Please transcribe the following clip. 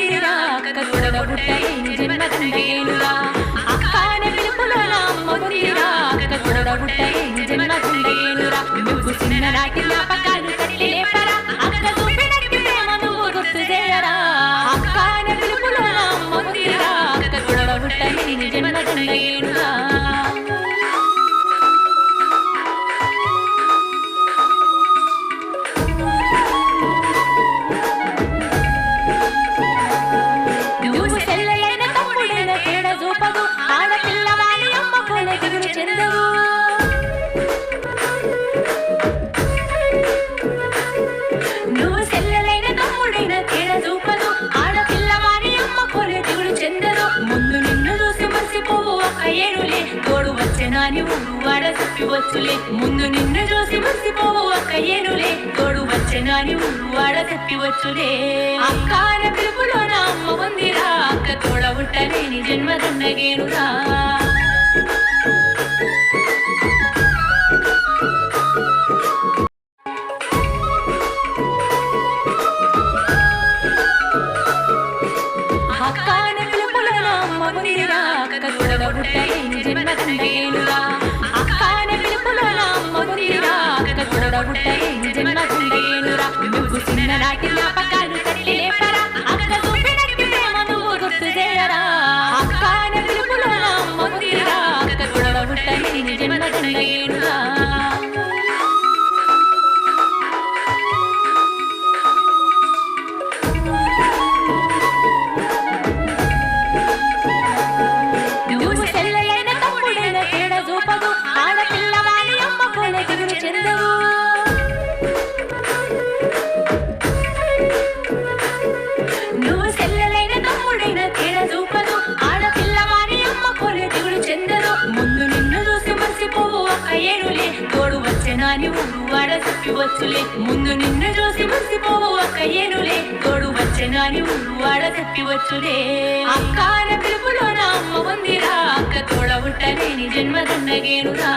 ఉందిరా అక్క తోడబుట్టలేని జన్మదండేనురా అక్కనే పిలుపులో నా అమ్మ ఉందిరా అక్క తోడబుట్టలేని జన్మదండేనురా నువ్వు చిన్ననాటి జ్ఞాపకాలు తట్టి లేపరా అక్క చూపినట్టు ప్రేమ నువ్వు గుర్తు చేయరా అక్కనే పిలుపులో నా అమ్మ ఉందిరా అక్క తోడబుట్టలేని జన్మదండేనురా వచ్చులే ముందు నిన్ను చూసి మురిసిపోవు అక్క ఏనులే తోడు వచ్చనాని వాడ చెప్పివచ్చులే అక్కన పిలుపులో నా అమ్మ ఉందిరా అక్క తోడ ఉట్టలేని జన్మదండగేనురా అక్కన పిలుపులో నా అమ్మ ఉందిరా అక్క తోడ ఉట్టలేని జన్మదండగేనురా తోడబుట్టలేని జన్మదండేనురా నువ్వు చిన్ననాటి జ్ఞాపకాలు తట్టి లేపరా అక్క చూపినట్టు ప్రేమ నువ్వు గుర్తు చేయరా అక్కనే పిలుపులో నా అమ్మ ఉందిరా అక్క తోడబుట్టలేని జన్మదండేనురా నువ్వు చెల్లెలైన తమ్ముడైన తేడా చూపదు ఆడపిల్లవాడి అమ్మ కోలే దిగులు చెందవు వాడ చెప్పివచ్చులే ముందు నిన్ను చూసి మురిసిపోవు అక్క ఏనులే తోడు వచ్చనాని వాడ చెప్పివచ్చులే అక్కన పిలుపులో నా అమ్మ ఉందిరా అక్క తోడ ఉట్టలేని జన్మదండగేనురా